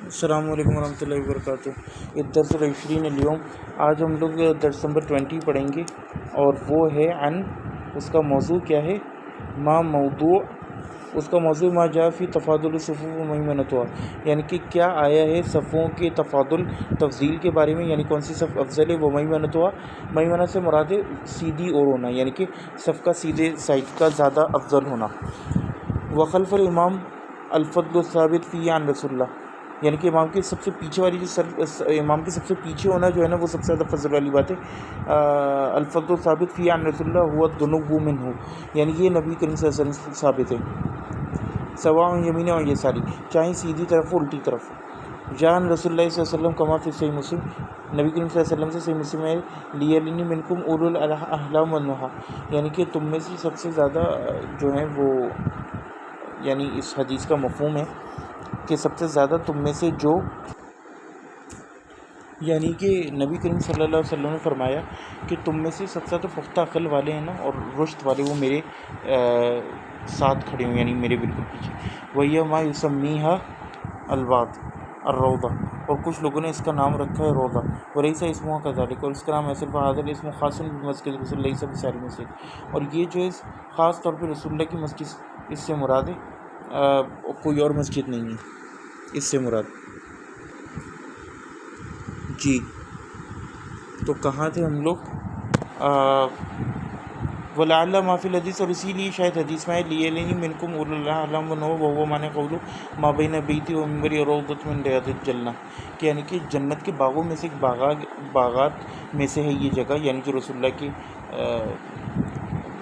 السلام علیکم ورحمۃ اللہ وبرکاتہ۔ الدرس العشرین اليوم، آج ہم لوگ درس نمبر 20 پڑھیں گے، اور وہ ہے عن، اس کا موضوع کیا ہے، ما موضوع، اس کا موضوع ما جاء فی تفاضل الصفوف و میمنتها، یعنی کہ کیا آیا ہے صفوں کے تفاضل تفضیل کے بارے میں، یعنی کون سی صف افضل ہے، وہ میمنتها، میمنہ سے مراد ہے سیدھی اور ہونا، یعنی کہ صف کا سیدھے سائڈ کا زیادہ افضل ہونا۔ وخلف الامام الفضل الثابت فی عن رسول اللہ، یعنی کہ امام کے سب سے پیچھے والی امام کے سب سے پیچھے ہونا جو ہے نا، وہ سب سے زیادہ فضل والی بات ہے۔ الفضل ثابت فی عن رسول اللہ ہوا الدنو منہ، یعنی یہ نبی کریم صلی اللہ علیہ وسلم سے ثابت ہے، سواء یمین اور یساری، چاہے سیدھی طرف ہو الٹی طرف۔ جان رسول اللہ صلی اللہ علیہ وسلم کما فی صحیح مسلم، نبی کریم صلی اللہ علیہ وسلم سے صحیح مسلم ہے، لیلنی منکم اولو الاحلام والنہی، یعنی کہ تم میں سے سب سے زیادہ جو ہیں وہ، یعنی اس حدیث کا مفہوم ہے کہ سب سے زیادہ تم میں سے جو، یعنی کہ نبی کریم صلی اللہ علیہ وسلم نے فرمایا کہ تم میں سے سب سے زیادہ پختہ عقل والے ہیں نا اور رشد والے، وہ میرے ساتھ کھڑے ہوں، یعنی میرے بالکل پیچھے۔ وَهِيَ مَا يُسَمِّيهَا الْوَادِ الروضہ، اور کچھ لوگوں نے اس کا نام رکھا ہے روضہ، وَلَيْسَ اسْمُهَا كَذَلِكَ، اور اس کا نام ایسے فَهَذَا الْاسْمُ خَاصٌ بِمَسْجِدِ رسول اللہ صلی اللہ علیہ وسلم، اور یہ جو ہے خاص طور پہ رسول اللہ کی مسجد، اس سے مراد ہے کوئی اور مسجد نہیں ہے اس سے مراد۔ جی تو کہاں تھے ہم لوگ؟ وَلَعَلَّ مَا فِي الْحَدِيثِ، اور اسی لیے شاید حدیث میں ہے لیلنی منکم اولو الاحلام والنہی، وہو معنی قولو ما بین بیتی و منبری روضۃ من ریاض الجنہ، کہ یعنی کہ جنت کے باغوں میں سے ایک باغات میں سے ہے یہ جگہ، یعنی جو رسول اللہ کے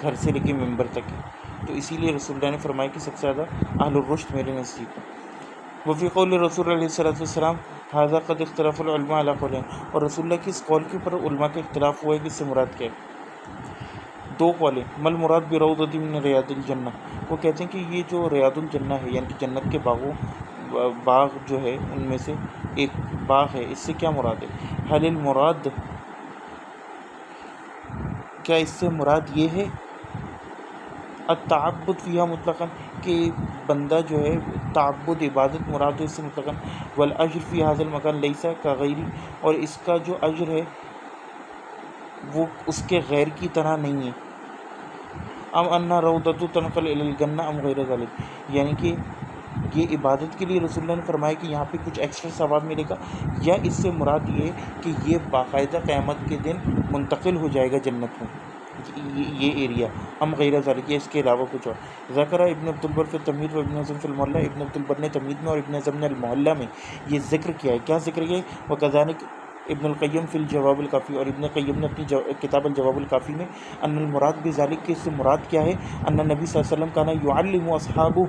گھر سے لے کے ممبر تک ہے، تو اسی لیے رسول اللہ نے فرمایا کہ سب سے زیادہ اہل الرشد میرے نزدیک ہے۔ وفی قول رسول اللہ علیہ السلام ھذا قد اختلف العلماء علی قولین، اور رسول اللہ کی اس قول کے اوپر علماء کا اختلاف ہوا ہے کہ اس سے مراد کیا ہے۔ دو قولیں، مل مراد بروضۃ من ریاض الجنہ، وہ کہتے ہیں کہ یہ جو ریاض الجنہ ہے، یعنی کہ جنت کے باغ جو ہے ان میں سے ایک باغ ہے، اس سے کیا مراد ہے؟ حل المراد، کیا اس سے مراد یہ ہے التعبد فیہا مطلقاً، کہ بندہ جو ہے تعبد عبادت مراد ہے اس سے مطلقاً، والاجر فی ھذا المکان لیس کغیرہ، اور اس کا جو اجر ہے وہ اس کے غیر کی طرح نہیں ہے۔ ام ان روضۃ تنقل الی الجنہ ام غیر ذلک، یعنی کہ یہ عبادت کے لیے رسول اللہ نے فرمایا کہ یہاں پہ کچھ ایکسٹرا ثواب ملے گا، یا اس سے مراد یہ ہے کہ یہ باقاعدہ قیامت کے دن منتقل ہو جائے گا جنت میں یہ ایریا، ام غیر ذالک، یہ اس کے علاوہ کچھ اور۔ ذکر ابن عبد البر فی التمہید و ابن حزم فی المحلہ، ابن عبد البر نے تمہید میں اور ابن حزم نے المحلہ میں یہ ذکر کیا ہے، کیا ذکر کیا ہے؟ وکذالک ابن القیم فی الجواب الکافی، اور ابن قیم نے اپنی کتاب الجواب الکافی میں ان المراد بذالک، کہ اس سے مراد کیا ہے، ان نبی صلی اللہ علیہ وسلم کان یعلم اصحابہ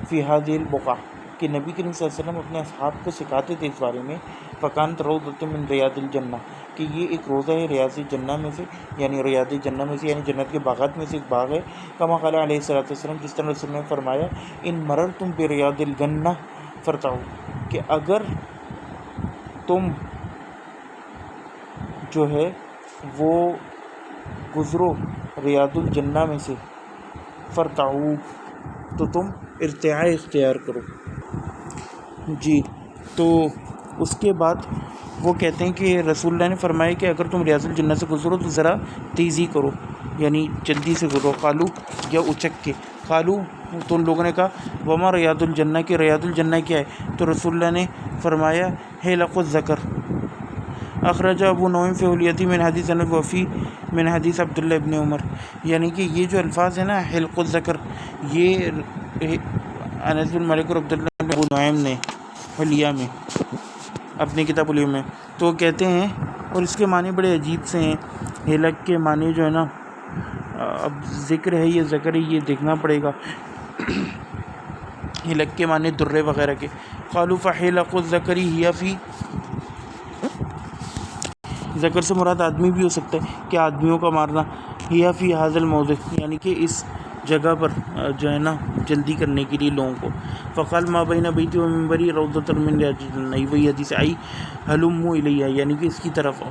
فی ھذہ البقعہ، کہ نبی کریم صلی اللہ علیہ وسلم اپنے اصحاب کو سکھاتے تھے اس بارے میں، فکانت روضۃ من ریاض الجنہ، کہ یہ ایک روضہ ہے ریاض جنہ میں سے، یعنی ریاض جنہ میں سے، یعنی جنت کے باغات میں سے ایک باغ ہے۔ کما قال علیہ الصلوۃ والسلام، جس طرح رسول نے فرمایا ان مررتم بریاض الجنہ فرتعوا، کہ اگر تم جو ہے وہ گزرو ریاض الجنہ میں سے، فرتعوا، تو تم ارتعاء اختیار کرو۔ جی تو اس کے بعد وہ کہتے ہیں کہ رسول اللہ نے فرمایا کہ اگر تم ریاض الجنہ سے گزرو تو ذرا تیزی کرو، یعنی جلدی سے گزرو، قالو یا اچک کے، قالو تو ان لوگوں نے کہا وما ریاض الجنہ، کہ ریاض الجنہ کیا ہے، تو رسول اللہ نے فرمایا حلق الذکر، اخرج ابو نعیم فی حلیہ من حدیث انس وفی من حدیث عبداللہ ابن عمر، یعنی کہ یہ جو الفاظ ہیں نا حلق الذکر، یہ انس بن مالک اور عبداللہ ابن ابو نعیم نے حلیہ میں اپنی کتاب حلیہ میں، تو کہتے ہیں، اور اس کے معنی بڑے عجیب سے ہیں، حلق کے معنی جو ہے نا، اب ذکر ہے یہ ذکر ہے، یہ دیکھنا پڑے گا، حلق کے معنی درے وغیرہ کے۔ قالوا فحلق الذکر ہی فی، ذکر سے مراد آدمی بھی ہو سکتا ہے کہ آدمیوں کا مارنا، ہی فی ھذا الموضع، یعنی کہ اس جگہ پر جو ہے نا جلدی کرنے کے لیے لوگوں کو۔ فقال ما بین بیتی و منبری روضۃ من ریاض الجنہ، وہی حدیث آئی ہلموا الیہ، یعنی کہ اس کی طرف آؤ،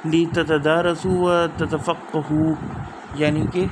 لتتدارسوا وتتفقہوا، یعنی کہ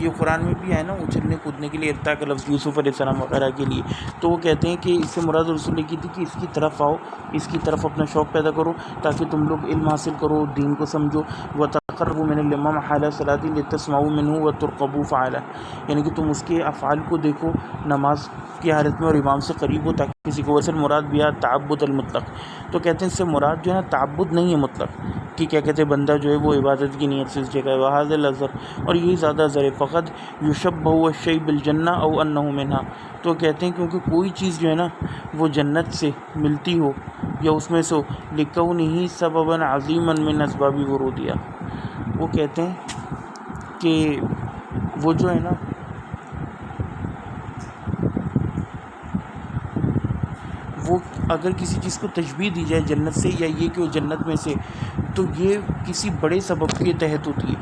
یہ قرآن میں بھی ہے نا اچھلنے کودنے کے لیے ارتا کا لفظ یوسف علیہ السلام وغیرہ کے لیے. تو وہ کہتے ہیں کہ اس سے مراد رسول اللہ کی تھی کہ اس کی طرف آؤ، اس کی طرف اپنا شوق پیدا کرو تاکہ تم لوگ علم حاصل کرو، دین کو سمجھو. وتقربوا من الامام حال صلاۃ لتسمعوا منه وترقبوا فعلا، یعنی کہ تم اس کے افعال کو دیکھو نماز کی حالت میں اور امام سے قریب ہو تاکہ کسی کو. ویسے مراد بھی تعبد المطلق. تو کہتے ہیں اس سے مراد جو ہے نا تعبد نہیں ہے مطلق کہ کیا کہتے ہیں بندہ جو ہے وہ عبادت کی نیت سے اس جگہ وہذا الازر، اور یہی زیادہ زر فقط یشبہ الشیء بالجنہ او انہ منہا. تو کہتے ہیں کیونکہ کوئی چیز جو ہے نا وہ جنت سے ملتی ہو یا اس میں سے ہو، لکونہ سببا عظیما من اسباب ورودیہ. وہ کہتے ہیں کہ وہ جو ہے نا وہ اگر کسی چیز کو تشبیہ دی جائے جنت سے یا یہ کہ وہ جنت میں سے، تو یہ کسی بڑے سبب کے تحت ہوتی ہے،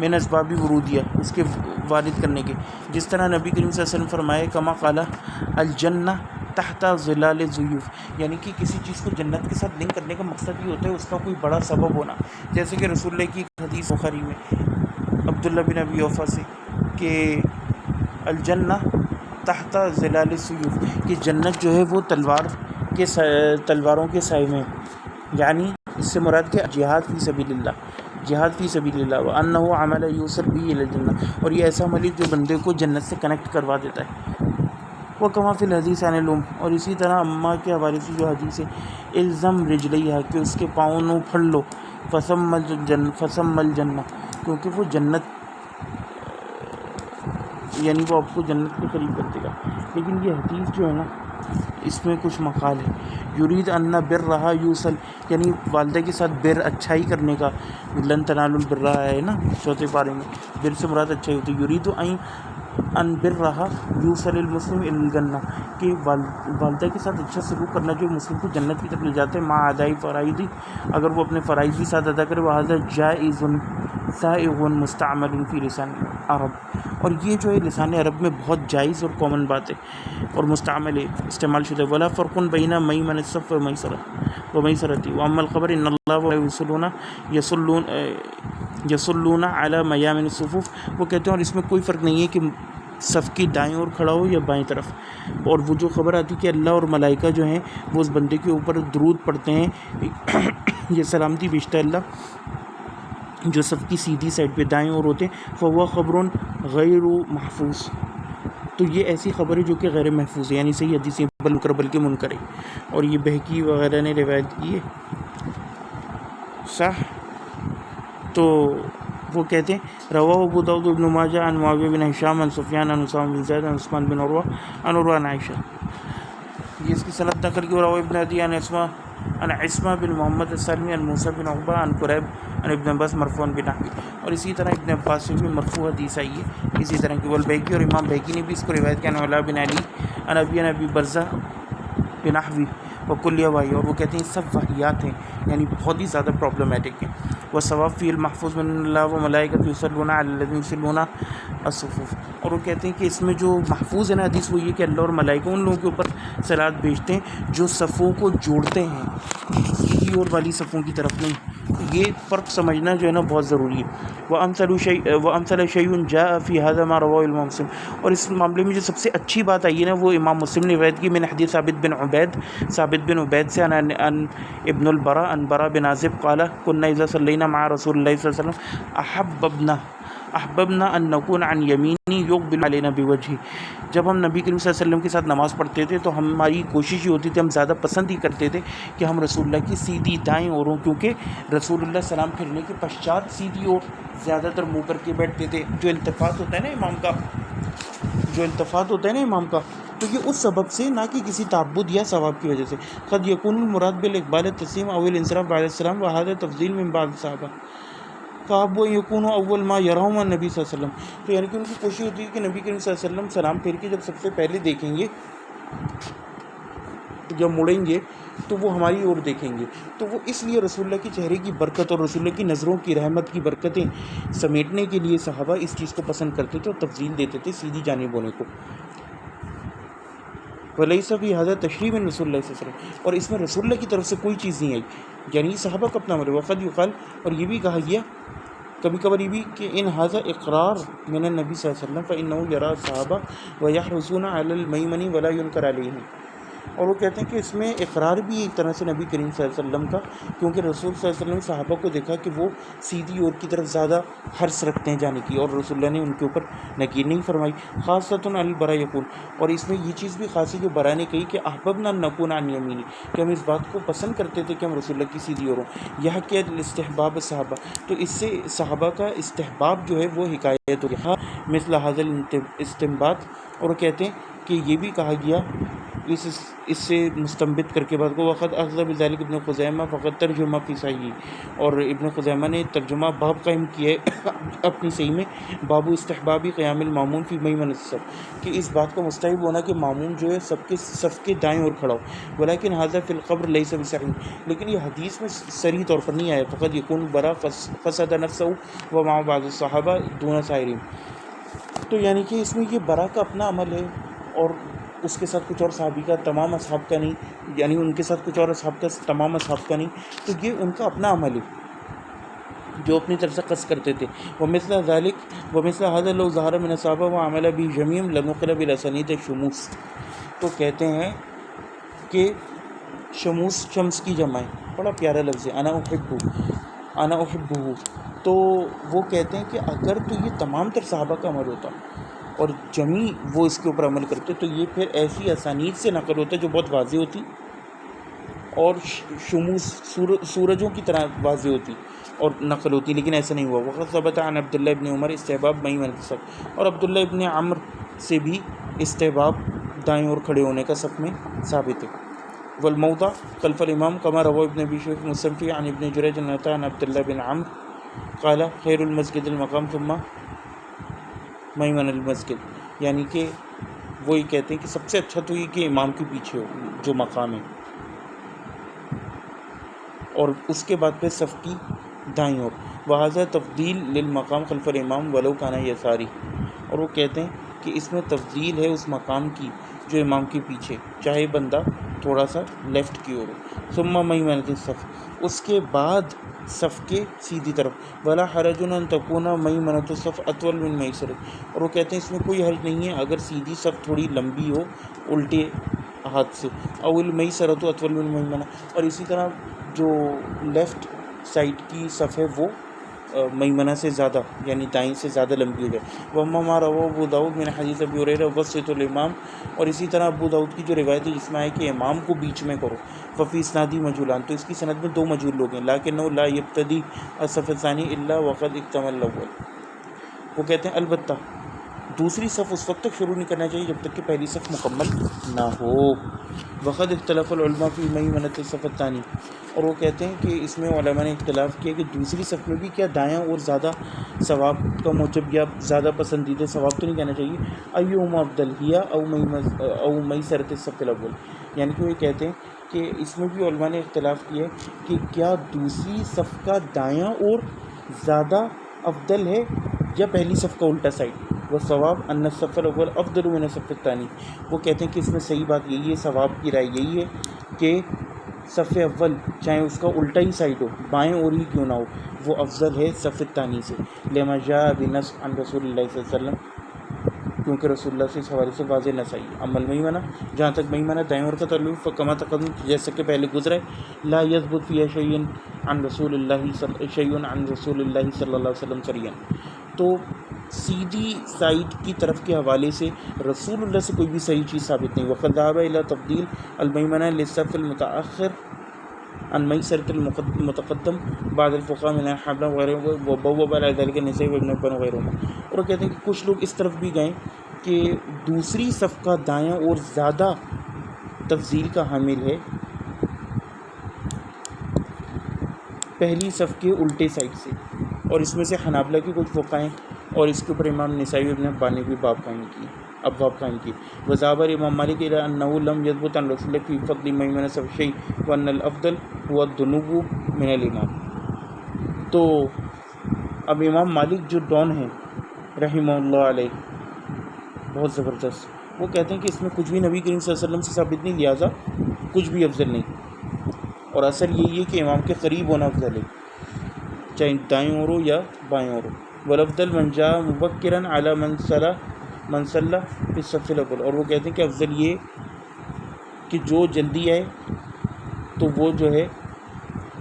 من اسباب ورودیہ، اس کے وارد کرنے کے. جس طرح نبی کریم صلی اللہ علیہ وسلم فرمائے کما قال الجنہ تحت ظلال الضیوف، یعنی کہ کسی چیز کو جنت کے ساتھ لنک کرنے کا مقصد یہ ہوتا ہے اس کا کوئی بڑا سبب ہونا. جیسے کہ رسول اللہ کی حدیث بخاری میں عبداللہ بن ابی اوفا سے کہ الجنہ تحت ظلال السیوف، کہ جنت جو ہے وہ تلواروں کے سائے میں، یعنی اس سے مراد کہ جہاد فی سبیل اللہ، جہاد فی سبیل اللہ. وانہ عمل یوصل به الی الجنہ، اور یہ ایسا عمل جو بندے کو جنت سے کنیکٹ کروا دیتا ہے. وکما فی الحدیث عن الام، اور اسی طرح اماں کے حوالے سے جو حدیث ہے الزم رجلیہا، کہ اس کے پاؤں پھڑ لو، فثم الجنہ، کیونکہ وہ جنت یعنی وہ آپ کو جنت کے قریب کر دے گا. لیکن یہ حدیث جو ہے نا اس میں کچھ مقال ہے. یرید ان بر رہا یوصل، یعنی والدہ کے ساتھ بر اچھائی کرنے کا، لن تنالوا البر ہے نا چوتھے پارے میں، بر سے مراد اچھائی ہوتی ہے. یرید ان بر رہا یوصل المسلم الی الجنہ، کہ والدہ کے ساتھ اچھا سلوک کرنا جو مسلم کو جنت کی طرف لے جاتے ہیں، مع ادائی فرائض، اگر وہ اپنے فرائض بھی ساتھ ادا کرے. وہذا جائز سائغ مستعمل فی لسان عرب، اور یہ جو ہے لسان عرب میں بہت جائز اور کامن بات ہے اور مستعمل ہے، استعمال شدہ. ولا فرق بین میمن الصف و میسرتی واما الخبر ان اللہ یصلون علی میامن الصفوف. وہ کہتے ہیں اور اس میں کوئی فرق نہیں ہے کہ صف کی دائیں اور کھڑا ہو یا بائیں طرف. اور وہ جو خبر آتی کہ اللہ اور ملائکہ جو ہیں وہ اس بندے کے اوپر درود پڑھتے ہیں، یہ سلامتی بھیجتا ہے اللہ جو صف کی سیدھی سائڈ پہ دائیں اور ہوتے ہیں. فہو خبر غیر محفوظ، تو یہ ایسی خبر ہے جو کہ غیر محفوظ ہے، یعنی صحیح حدیث بلکہ منکر ہے. اور یہ بہقی وغیرہ نے روایت کی ہے صح. تو وہ کہتے ہیں رواہ ابو داؤد ابن ماجہ عن معاویہ بن ہشام عن سفیان عن اسامہ بن زید عن عثمان بن عروہ عن عروہ عن عائشہ. یہ اس کی سند نقل کی. رواہ ابن عدی عن عصمہ بن محمد السلمی عن موسیٰ بن عقبہ عن قریب عن ابن عباس مرفوعا بنحوہ. اور اسی طرح ابن عباس سے بھی مرفوع حدیث آئی ہے اسی طرح کی. والبیہقی، اور امام بہقی نے بھی اس کو روایت کیا. عن علاء بن علی عن ابی برزہ بنحوہ وکل وحی، اور وہ کہتے ہیں سب وحیات ہیں یعنی بہت ہی زیادہ پرابلمٹک ہیں. والصواب فی المحفوظ من اللہ و ملائکۃ یصلون علی الذین یصلون الصفوف. اور وہ کہتے ہیں کہ اس میں جو محفوظ ہے نا حدیث وہ یہ کہ اللہ اور ملائکہ ان لوگوں کے اوپر صلوات بھیجتے ہیں جو صفوں کو جوڑتے ہیں، سیدھی اور والی صفوں کی طرف نہیں. یہ فرق سمجھنا جو ہے نا بہت ضروری ہے. وامثل شیء جاء فی ھذا ما رواه الامام مسلم، اور اس معاملے میں جو سب سے اچھی بات آئی ہے نا وہ امام مسلم نے روایت کی. من حدیث ثابت بن عبید سے عن ابن البراء عن براء بن عازب قال كنا اذا صلينا مع رسول الله صلی اللہ علیہ وسلم احببنا ان نكون عن يمينه يقبل علينا بوجهه. جب ہم نبی کریم صلی اللہ علیہ وسلم کے ساتھ نماز پڑھتے تھے تو ہماری کوشش یہ ہوتی تھی، ہم زیادہ پسند ہی کرتے تھے کہ ہم رسول اللہ کی سیدھی دائیں اور ہوں، کیونکہ رسول اللہ سلام پھرنے کے پشچات سیدھی اور زیادہ تر منہ کر کے بیٹھتے تھے. جو التفات ہوتا ہے نا امام کا، تو یہ اس سبب سے نہ کہ کسی تعبد یا ثواب کی وجہ سے. قد یکون المراد بالاقبال التسلیم او الانصراف بعد السلام وهذا تفضیل من بعض الصحابہ. کعب و یکون اول ما یرہم النبی صلی اللہ علیہ وسلم، تو یعنی کہ ان کی کوشش ہوتی ہے کہ نبی کریم صلی اللہ علیہ وسلم سلام پھیر کے جب سب سے پہلے دیکھیں گے، جب مڑیں گے تو وہ ہماری اور دیکھیں گے. تو وہ اس لیے رسول اللہ کے چہرے کی برکت اور رسول اللہ کی نظروں کی رحمت کی برکتیں سمیٹنے کے لیے صحابہ اس چیز کو پسند کرتے تھے اور تفضیل دیتے تھے سیدھی جانب ہونے کو. ولیس فی ھذا تشریف من رسول اللہ صلی اللہ علیہ وسلم، اور اس میں رسول اللہ کی طرف سے کوئی چیز نہیں آئی، یعنی صحابہ کا اپنا عمل. وقد یقال، اور یہ بھی کہا گیا کبھی کبھار یہ بھی کہ ان ھذا اقرار من النبی صلی اللہ علیہ وسلم فإنه یرا صحابہ ویحرصون علی المیمن ولا ینکر علیہم، اور وہ کہتے ہیں کہ اس میں اقرار بھی ایک طرح سے نبی کریم صلی اللہ علیہ وسلم کا، کیونکہ رسول صلی اللہ علیہ وسلم نے صحابہ کو دیکھا کہ وہ سیدھی اور کی طرف زیادہ حرص رکھتے ہیں جانے کی، اور رسول اللہ نے ان کے اوپر نکیر نہیں فرمائی. خاصۃ علی البراء یقول، اور اس میں یہ چیز بھی خاص ہے جو برا نے کہی کہ احببنا ان نکون عن یمینی، کہ ہم اس بات کو پسند کرتے تھے کہ ہم رسول اللہ کی سیدھی اور ہوں. یہ کہ الاستحباب صحابہ، تو اس سے صحابہ کا استحباب جو ہے وہ حکایت ہو گیا. مثل هذا الاستنباط، اور وہ کہتے ہیں کہ یہ بھی کہا گیا اس سے مستنبط کر کے بات کو، وقت اخذ بذلک ابن خزیمہ فقط ترجمہ فی صحیح، اور ابن خزیمہ نے ترجمہ باب قائم کیا ہے اپنی صحیح میں، باب استحبابی قیام المامون فی میمن الصف، کہ اس بات کو مستحب ہونا کہ مامون جو ہے سب کے صف کے دائیں اور کھڑا ہو. ولیکن ھذا فی القبر لیس بصحیح، لیکن یہ حدیث میں صریح طور پر نہیں آیا. فقط یکون برا فسد نفسہ ومع بعض الصحابہ دون سائرین، تو یعنی کہ اس میں یہ برا کا اپنا عمل ہے اور اس کے ساتھ کچھ اور صحابی کا، تمام اصحاب کا نہیں، یعنی ان کے ساتھ کچھ اور اصحاب کا، تمام اصحاب کا نہیں، تو یہ ان کا اپنا عمل ہے جو اپنی طرف سے قصد کرتے تھے. ومثل ذلك ومثل هذا لو ظهر من الصحابہ وعمل به جميع لنقل بالاسانید شموس، تو کہتے ہیں کہ شموس شمس کی جمع ہے، بڑا پیارا لفظ ہے، انا احبہ، تو وہ کہتے ہیں کہ اگر تو یہ تمام تر صحابہ کا عمل ہوتا اور جمی وہ اس کے اوپر عمل کرتے تو یہ پھر ایسی اسانید سے نقل ہوتا جو بہت واضح ہوتی اور شموس سورجوں کی طرح واضح ہوتی اور نقل ہوتی، لیکن ایسا نہیں ہوا. وقت ثبت عن عبداللہ ابن عمر استحباب میمن الصف، اور عبداللہ ابن عمر سے بھی استحباب دائیں اور کھڑے ہونے کا صف میں ثابت ہے. والموضع خلف الامام کما روى ابن ابی شیخ مصنفی عن ابن جریج عن عبداللہ بن عمر قال خیر المسجد المقام ثم میمن المسجد، یعنی کہ وہی کہتے ہیں کہ سب سے اچھا تو یہ کہ امام کے پیچھے ہو جو مقام ہے، اور اس کے بعد پہ صف کی دائیں اور. وہذا تفضیل للمقام خلف الامام ولو کان یساری، اور وہ کہتے ہیں کہ اس میں تفضیل ہے اس مقام کی جو امام کے پیچھے، چاہے بندہ تھوڑا سا لیفٹ کی اور ہو. ثم میمن الصف، اس کے بعد صف کے سیدھی طرف. ولا حرج ان تکون میمنۃ الصف اطول من میسر، اور وہ کہتے ہیں اس میں کوئی حرج نہیں ہے اگر سیدھی صف تھوڑی لمبی ہو الٹے ہاتھ سے. او المیسرۃ اطول من میمنہ، اور اسی طرح جو لیفٹ سائڈ کی صف ہے وہ میمنہ سے زیادہ یعنی دائیں سے زیادہ لمبی ہو جائے. وما ما رواه ابو داؤد من حدیث ابی ہریرہ وسط الامام، اور اسی طرح ابو داؤد کی جو روایت ہے جس میں ہے کہ امام کو بیچ میں کرو. ففی اسنادی مجہولان، تو اس کی سند میں دو مجہول لوگ ہیں. لکنہ لا یبتدی الصف الثانی الا وقد اکتمل الاول، وہ کہتے ہیں البتہ دوسری صف اس وقت تک شروع نہیں کرنا چاہیے جب تک کہ پہلی صف مکمل نہ ہو. وقد اختلف العلماء فی میمنۃ الصف الثانی، اور وہ کہتے ہیں کہ اس میں علماء نے اختلاف کیا کہ دوسری صف میں بھی کیا دایاں اور زیادہ ثواب کا موجب یا زیادہ پسندیدہ ثواب تو نہیں کہنا چاہیے. ایہما افضل ہی او میسرۃ الصف الاول، یعنی کہ وہ یہ کہتے ہیں کہ اس میں بھی علماء نے اختلاف کیا ہے کہ کیا دوسری صف کا دایاں اور زیادہ افضل ہے یا پہلی صف کا الٹا سائڈ. والصواب ان الصف الاول افضل من الصف الثانی، وہ کہتے ہیں کہ اس میں صحیح بات یہی ہے، ثواب کی رائے یہی ہے کہ صف اول چاہے اس کا الٹا ہی سائڈ ہو، بائیں اور ہی کیوں نہ ہو، وہ افضل ہے صف الثانی سے. لما جاء بنص عن رسول اللہ صلی اللہ علیہ وسلم، کیونکہ رسول اللہ سے اس حوالے سے واضح نص آئی. اما المیمنہ، جہاں تک میمنہ دائیں اور کا تعلق، فکما تقدم، جیسا کہ پہلے گزرا ہے، لا یثبت فیہا شیء عن رسول اللہ صلی اللہ علیہ وسلم صریحا، تو سیدھی سائڈ کی طرف کے حوالے سے رسول اللہ سے کوئی بھی صحیح چیز ثابت نہیں. وقد ذهب الى تفضیل المیمنہ للصف المتأخر عن میسرۃ المتقدم بعد الفقهاء من الحنابلہ وغیرہ وبوب على ذلك النسائی وابن حبان وغیرہ، اور کہتے ہیں کہ کچھ لوگ اس طرف بھی گئے کہ دوسری صف کا دایاں اور زیادہ تفضیل کا حامل ہے پہلی صف کے الٹے سائڈ سے، اور اس میں سے حنابلہ کی کچھ فقہاء ہیں، اور اس کے اوپر امام نسائی ابن حبان نے بھی ابواب قائم کی. وذهب امام مالک الى انه لم يثبت عن رسول الله في فضل میمنہ صف شيء وان الافضل هو الدنو من الامام. تو اب امام مالک جو ڈون ہیں رحمہ اللہ علیہ، بہت زبردست، وہ کہتے ہیں کہ اس میں کچھ بھی نبی کریم صلی اللہ علیہ وسلم سے ثابت نہیں، لہٰذا کچھ بھی افضل نہیں، اور اصل یہی ہے کہ امام کے قریب ہونا افضل ہے. چاہے دائیں اور ہو یا بائیں اور ہو. والافضل من جاء مبکرا علی من صلی فی الصف الاول. اور وہ کہتے ہیں کہ افضل یہ کہ جو جلدی آئے تو وہ جو ہے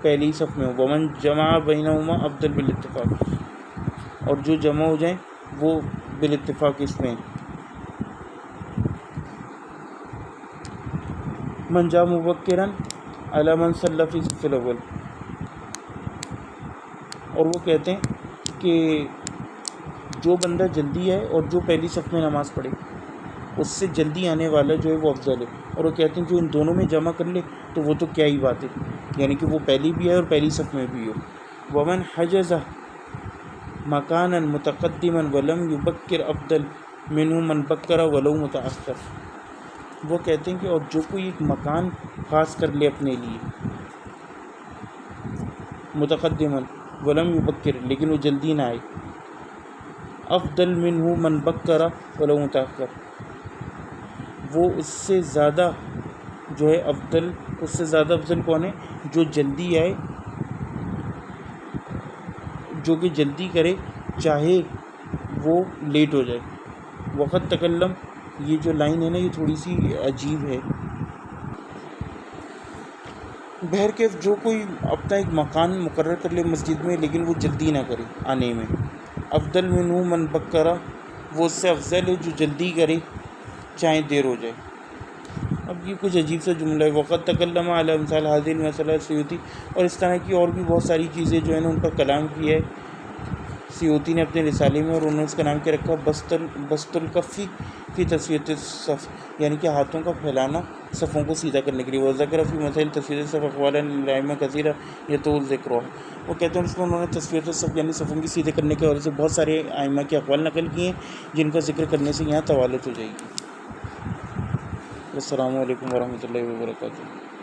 پہلی صف میں ہو. ومن جمع بینہما افضل بالاتفاق. اور جو جمع ہو جائیں وہ بالاتفاق اس میں. من جاء مبکرا علی من صلی فی الصف الاول. اور وہ کہتے ہیں کہ جو بندہ جلدی ہے اور جو پہلی صف میں نماز پڑھے اس سے جلدی آنے والا جو ہے وہ افضل ہے. اور وہ کہتے ہیں جو ان دونوں میں جمع کر لے تو وہ تو کیا ہی بات ہے، یعنی کہ وہ پہلی بھی ہے اور پہلی صف میں بھی ہو. ومن حجز مکانا متقدما ولم یبکر افضل منہ من بکر ولو متاخر. وہ کہتے ہیں کہ اور جو کوئی ایک مکان خاص کر لے اپنے لیے متقدما ولم یبکر لیکن وہ جلدی نہ آئے، افضل منہ من بکر ولو متاخر، وہ اس سے زیادہ جو ہے افضل، اس سے زیادہ افضل کون ہے؟ جو جلدی آئے، جو کہ جلدی کرے چاہے وہ لیٹ ہو جائے. وقت تکلم، یہ جو لائن ہے نا یہ تھوڑی سی عجیب ہے. بہرکیف جو کوئی اپنا ایک مکان مقرر کر لے مسجد میں لیکن وہ جلدی نہ کرے آنے میں، افضل منہ من بکرا، وہ اس سے افضل ہے جو جلدی کرے چاہے دیر ہو جائے. اب یہ کچھ عجیب سا جملہ ہے. وقت تکلم علی امثال هذه المسألة سیوطی. اور اس طرح کی اور بھی بہت ساری چیزیں جو ہے نا ان پر کلام کیا ہے سیوطی نے اپنے رسالے میں، اور انہوں نے اس کا نام کیا رکھا بسط الکفی فی تسویۃ الصف، یعنی کہ ہاتھوں کا پھیلانا صفوں کو سیدھا کرنے کے لیے. وذکر فی مسائل تسویۃ الصف اقوالا للائمہ کثیرہ یطول ذکرها. وہ کہتے ہیں اس میں انہوں نے تسویۃ الصف یعنی صفوں کی سیدھے کرنے کے حوالے سے بہت سارے ائمہ کے اقوال نقل کیے ہیں جن کا ذکر کرنے سے یہاں طوالت ہو جائے گی. السلام علیکم ورحمۃ اللہ وبرکاتہ.